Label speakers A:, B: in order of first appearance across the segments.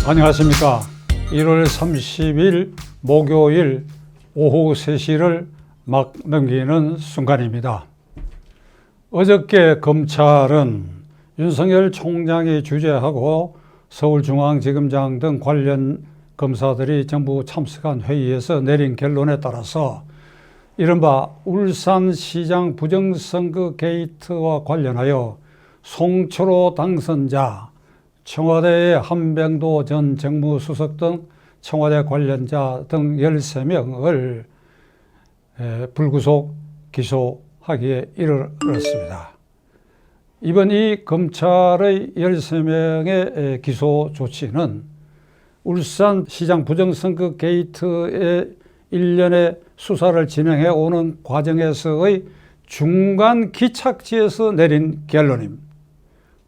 A: 안녕하십니까. 1월 30일 목요일 오후 3시를 막 넘기는 순간입니다. 어저께 검찰은 윤석열 총장이 주재하고 서울중앙지검장 등 관련 검사들이 전부 참석한 회의에서 내린 결론에 따라서 이른바 울산시장 부정선거 게이트와 관련하여 송철호 당선자, 청와대의 한병도 전 정무수석 등 청와대 관련자 등 13명을 불구속 기소하기에 이르렀습니다. 이번 이 검찰의 13명의 기소 조치는 울산시장 부정선거 게이트의 일련의 수사를 진행해 오는 과정에서의 중간 기착지에서 내린 결론입니다.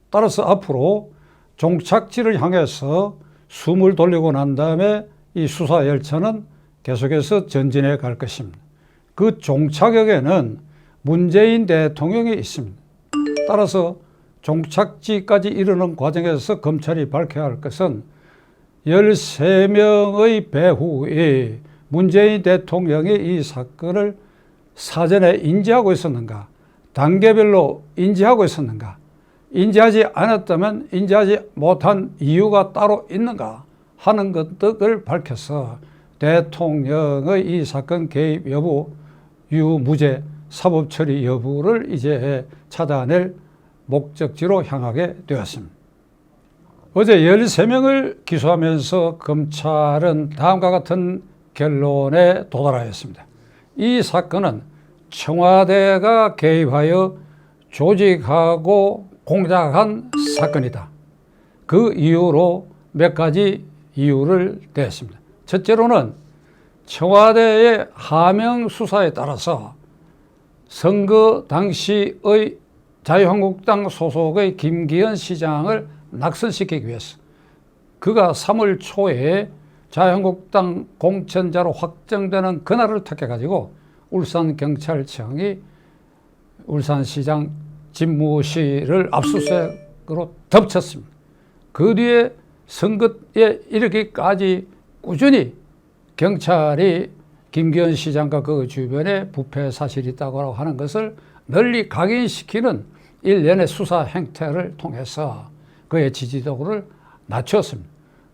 A: 따라서 앞으로 종착지를 향해서 숨을 돌리고 난 다음에 이 수사 열차는 계속해서 전진해 갈 것입니다. 그 종착역에는 문재인 대통령이 있습니다. 따라서 종착지까지 이르는 과정에서 검찰이 밝혀야 할 것은 13명의 배후에 문재인 대통령이 이 사건을 사전에 인지하고 있었는가, 단계별로 인지하고 있었는가, 인지하지 않았다면 인지하지 못한 이유가 따로 있는가 하는 것들을 밝혀서 대통령의 이 사건 개입 여부, 유무죄, 사법처리 여부를 이제 찾아낼 목적지로 향하게 되었습니다. 어제 13명을 기소하면서 검찰은 다음과 같은 결론에 도달하였습니다. 이 사건은 청와대가 개입하여 조직하고 공작한 사건이다. 그 이유로 몇 가지 이유를 댔습니다. 첫째로는 청와대의 하명 수사에 따라서 선거 당시의 자유한국당 소속의 김기현 시장을 낙선시키기 위해서 그가 3월 초에 자유한국당 공천자로 확정되는 그날을 택해가지고 울산경찰청이 울산시장 집무실을 압수수색으로 덮쳤습니다. 그 뒤에 선거에 이르기까지 꾸준히 경찰이 김기현 시장과 그 주변에 부패 사실이 있다고 하는 것을 널리 각인시키는 일련의 수사 행태를 통해서 그의 지지도를 낮췄습니다.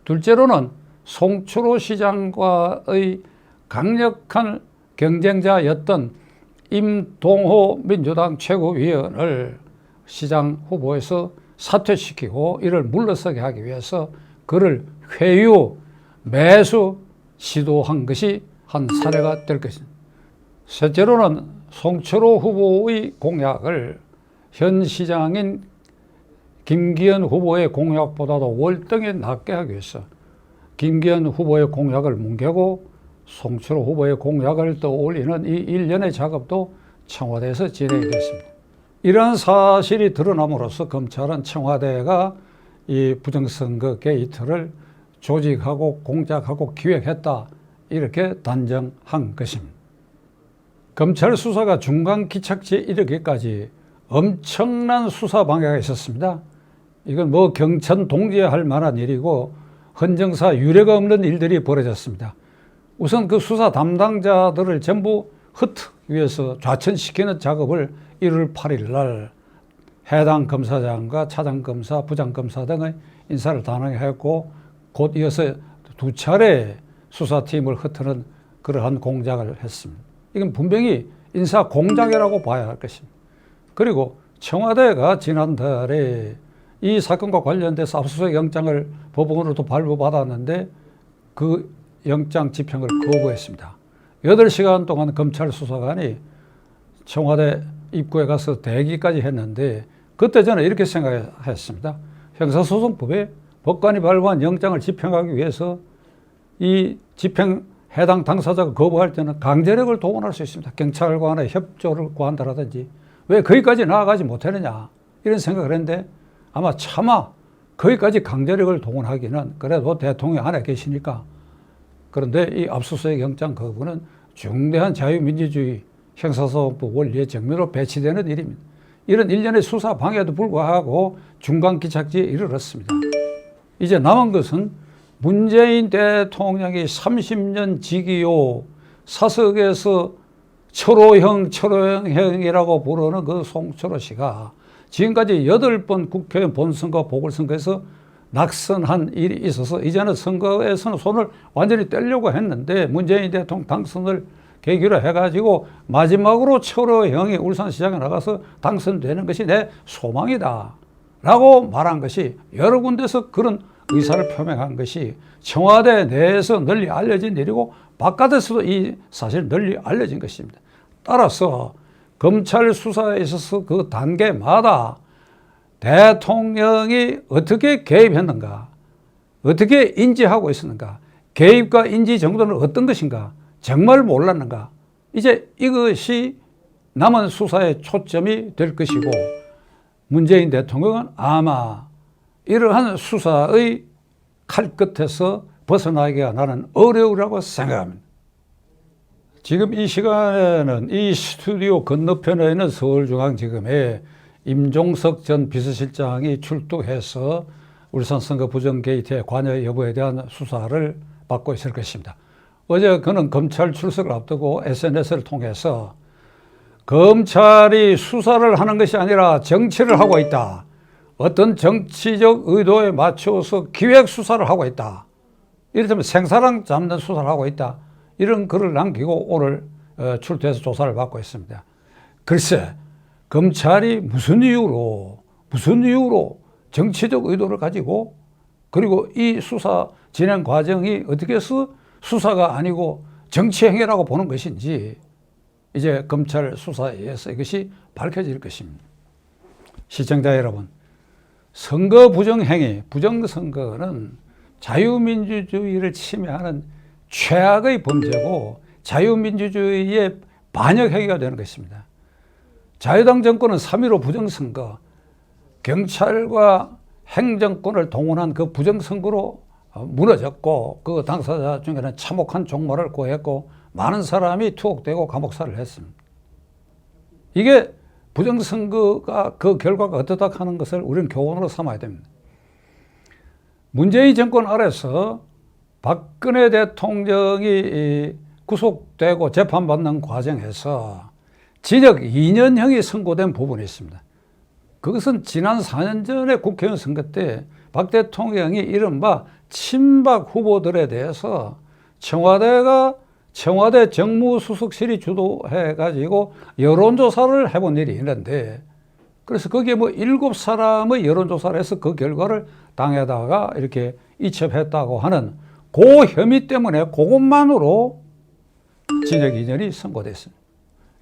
A: 둘째로는 송철호 시장과의 강력한 경쟁자였던 임동호 민주당 최고위원을 시장 후보에서 사퇴시키고 이를 물러서게 하기 위해서 그를 회유, 매수 시도한 것이 한 사례가 될 것입니다. 셋째로는 송철호 후보의 공약을 현 시장인 김기현 후보의 공약보다도 월등히 낮게 하기 위해서 김기현 후보의 공약을 뭉개고 송철호 후보의 공약을 떠올리는 이 일련의 작업도 청와대에서 진행이 됐습니다. 이러한 사실이 드러남으로써 검찰은 청와대가 이 부정선거 게이트를 조직하고 공작하고 기획했다 이렇게 단정한 것입니다. 검찰 수사가 중간 기착지에 이르기까지 엄청난 수사 방해가 있었습니다. 이건 뭐 경천 동지할 만한 일이고 헌정사 유례가 없는 일들이 벌어졌습니다. 우선 그 수사 담당자들을 전부 흩기 위해서 좌천시키는 작업을 1월 8일 날 해당 검사장과 차장검사, 부장검사 등의 인사를 단행했고 곧 이어서 2차례 수사팀을 흩트는 그러한 공작을 했습니다. 이건 분명히 인사 공작이라고 봐야 할 것입니다. 그리고 청와대가 지난달에 이 사건과 관련돼서 압수수색 영장을 법원으로도 발부받았는데 그 영장 집행을 거부했습니다. 8시간 동안 검찰 수사관이 청와대 입구에 가서 대기까지 했는데 그때 저는 이렇게 생각했습니다. 형사소송법에 법관이 발부한 영장을 집행하기 위해서 이 집행 해당 당사자가 거부할 때는 강제력을 동원할 수 있습니다. 경찰관의 협조를 구한다라든지 왜 거기까지 나아가지 못했느냐 이런 생각을 했는데 아마 차마 거기까지 강제력을 동원하기는 그래도 대통령 안에 계시니까. 그런데 이 압수수색 영장 거부는 중대한 자유민주주의 형사소송법 원리의 정면으로 배치되는 일입니다. 이런 일련의 수사 방해에도 불구하고 중간 기착지에 이르렀습니다. 이제 남은 것은 문재인 대통령이 30년 직이요 사석에서 철호형이라고 부르는 그 송철호 씨가 지금까지 8번 국회의원 본선거 보궐선거에서 낙선한 일이 있어서 이제는 선거에서는 손을 완전히 떼려고 했는데 문재인 대통령 당선을 계기로 해가지고 마지막으로 철호형이 울산시장에 나가서 당선되는 것이 내 소망이다 라고 말한 것이 여러 군데서 그런 의사를 표명한 것이 청와대 내에서 널리 알려진 일이고 바깥에서도 이 사실 널리 알려진 것입니다. 따라서 검찰 수사에 있어서 그 단계마다 대통령이 어떻게 개입했는가, 어떻게 인지하고 있었는가, 개입과 인지 정도는 어떤 것인가, 정말 몰랐는가, 이제 이것이 남은 수사의 초점이 될 것이고 문재인 대통령은 아마 이러한 수사의 칼끝에서 벗어나기가 나는 어려우라고 생각합니다. 지금 이 시간에는 이 스튜디오 건너편에 있는 서울중앙지검에 임종석 전 비서실장이 출두해서 울산 선거 부정 게이트의 관여 여부에 대한 수사를 받고 있을 것입니다. 어제 그는 검찰 출석을 앞두고 SNS를 통해서 검찰이 수사를 하는 것이 아니라 정치를 하고 있다. 어떤 정치적 의도에 맞춰서 기획 수사를 하고 있다. 이를테면 생사랑 잡는 수사를 하고 있다. 이런 글을 남기고 오늘 출두해서 조사를 받고 있습니다. 글쎄, 검찰이 무슨 이유로 정치적 의도를 가지고 그리고 이 수사 진행 과정이 어떻게 해서 수사가 아니고 정치행위라고 보는 것인지 이제 검찰 수사에 의해서 이것이 밝혀질 것입니다. 시청자 여러분, 선거 부정행위, 부정선거는 자유민주주의를 침해하는 최악의 범죄고 자유민주주의의 반역행위가 되는 것입니다. 자유당 정권은 3.15 부정선거, 경찰과 행정권을 동원한 그 부정선거로 무너졌고 그 당사자 중에는 참혹한 종말을 고했고 많은 사람이 투옥되고 감옥살이를 했습니다. 이게 부정선거가 그 결과가 어떻다 하는 것을 우리는 교훈으로 삼아야 됩니다. 문재인 정권 아래서 박근혜 대통령이 구속되고 재판받는 과정에서 징역 2년형이 선고된 부분이 있습니다. 그것은 지난 4년 전에 국회의원 선거 때 박 대통령이 이른바 친박 후보들에 대해서 청와대 정무수석실이 주도해가지고 여론조사를 해본 일이 있는데 그래서 거기에 7사람의 여론조사를 해서 그 결과를 당에다가 이렇게 이첩했다고 하는 그 혐의 때문에 그것만으로 징역 2년이 선고됐습니다.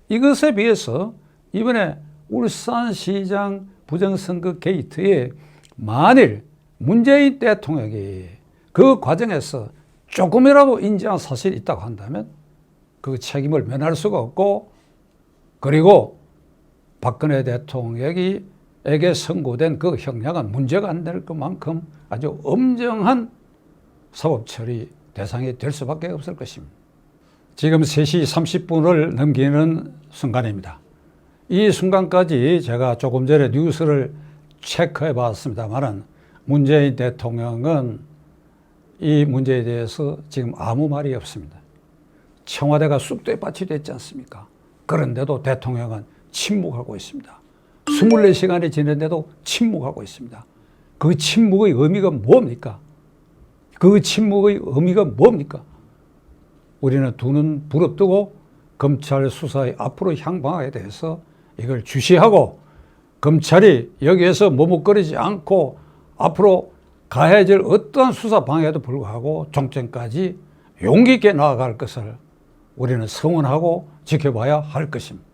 A: 이것에 비해서 이번에 울산시장 부정선거 게이트에 만일 문재인 대통령이 그 과정에서 조금이라도 인지한 사실이 있다고 한다면 그 책임을 면할 수가 없고 그리고 박근혜 대통령에게 선고된 그 형량은 문제가 안 될 것만큼 아주 엄정한 사법처리 대상이 될 수밖에 없을 것입니다. 지금 3시 30분을 넘기는 순간입니다. 이 순간까지 제가 조금 전에 뉴스를 체크해 봤습니다만은 문재인 대통령은 이 문제에 대해서 지금 아무 말이 없습니다. 청와대가 쑥대밭이 됐지 않습니까? 그런데도 대통령은 침묵하고 있습니다. 24시간이 지났는데도 침묵하고 있습니다. 그 침묵의 의미가 뭡니까? 우리는 두 눈 부릅뜨고 검찰 수사의 앞으로 향방에 대해서 이걸 주시하고 검찰이 여기에서 머뭇거리지 않고 앞으로 가해질 어떠한 수사 방해에도 불구하고 종점까지 용기 있게 나아갈 것을 우리는 성원하고 지켜봐야 할 것입니다.